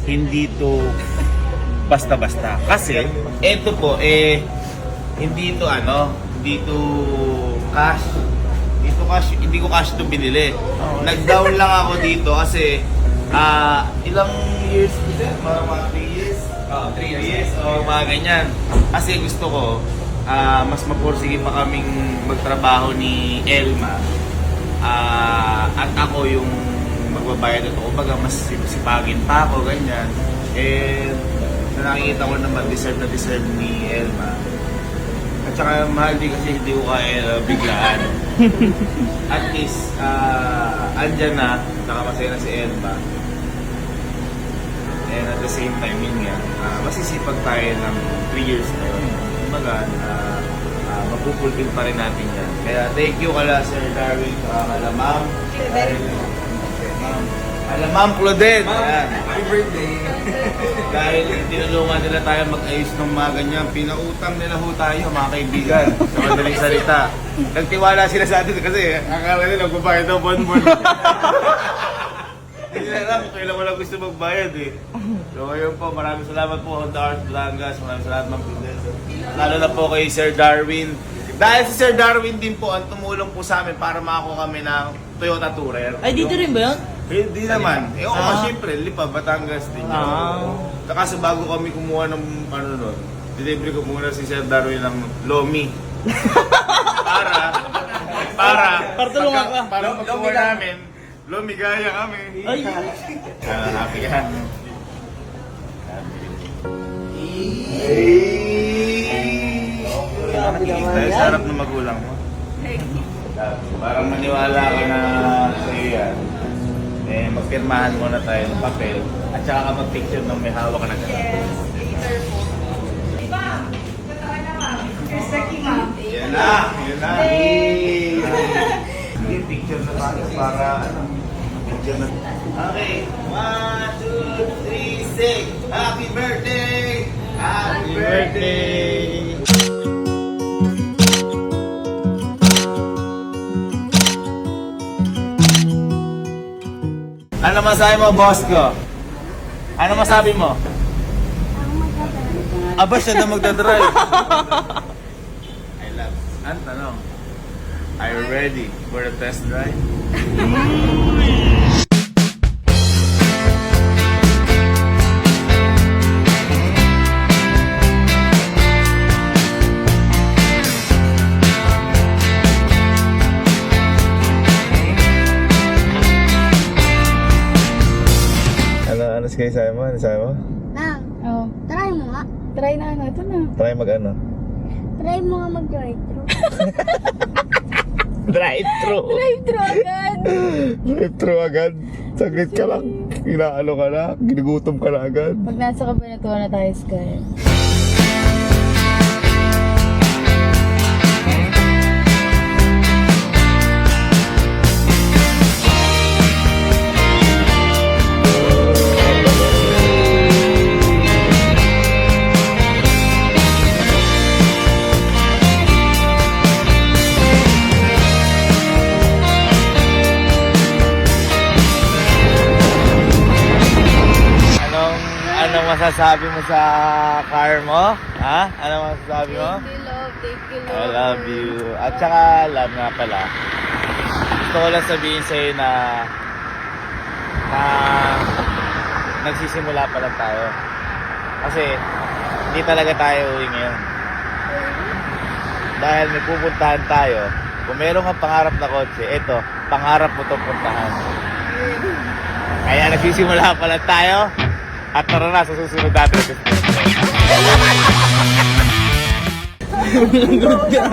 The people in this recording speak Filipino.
hindi to basta-basta. Kasi, eto po, hindi to hindi to cash. Hindi ko cash to binili. Nag-down lang ako dito kasi ilang years ito? Mga 3 years? 3 years o mga ganyan. Kasi gusto ko, mas mapursige pa kaming magtrabaho ni Elma. At ako yung magbabayad ito. Kumbaga, mas sipagin pa ako, ganyan. Na nakikita ko naman, deserve na deserve ni Elma. At saka mahal din kasi hindi ko kaya biglaan. At least, andyan na, nakamasaya na si Elma. And at the same time, yun nga, masisipag tayo ng 3 years na yun. Kumbaga, mapupulpil pa rin natin yan. Kaya thank you kala Sir Darwin, kala Ma'am. Kala Ma'am Claudette. Happy birthday! Dahil tinulungan nila tayo mag-ayos ng mga ganyan, pinautang nila ho tayo mga kaibigan. Sa madaling salita. Nagtiwala sila sa atin kasi akala nila magbabayad daw bon-bon. Hindi na alam kung kailan wala gusto magbayad eh. So ayun po, maraming salamat po Honda Arts Batangas, maraming salamat Ma'am Claudette. Lalo na po kay Sir Darwin. Dahil si Sir Darwin din po ang tumulong po sa amin para makakuha kami ng Toyota Tourer. Ay, dito rin ba yun? Hindi naman. Siyempre, Lipa, Batangas din yun. Kasi bago kami kumuha ng delivery ko muna si Sir Darwin ng Lomi. para tulungan ka. Para magkuha namin, lumigaya kami. Ay! Happy ka. Dahil sa harap ng magulang mo. Parang maniwala ka na sa'yo yan. Magpirmahan muna tayo ng papel at saka ka mag-picture ng may hawak ka na gano'n. Yes, later po. Diba? Here's the key, ma'am. Yan na! Yan na! Hindi, picture na tayo para picture na. Okay, 1, 2, 3, sing! Happy birthday! Happy birthday! Ano masabi mo, boss ko? Ano masabi mo? Aba, siya na magdadrive. I love. Ang tanong, are you ready for the test drive? Ano kayo sabi mo? Ano sabi mo? Nang, Oh. try mo nga. Try na ito na. Try mag-ano? Try mo nga mag-drive-thru. Drive-thru. Drive-thru agad. Drive-thru agad. Saglit ka lang. Inaano ka na. Ginugutom ka na agad. Pag nasa Cabanatuan na tayo, Sky. Anong masasabi mo sa car mo? Ha? Ano masasabi mo? Thank you, love. Thank you, love. I love you. At saka, love nga pala. Gusto ko lang sabihin sa'yo na nagsisimula pa lang tayo. Kasi, hindi talaga tayo uwi ngayon. Dahil may pupuntahan tayo. Kung meron kang pangarap na kotse, eto, pangarap mo itong puntahan. Kaya nagsisimula pa lang tayo. At tara na sa susunod natin. Good ka.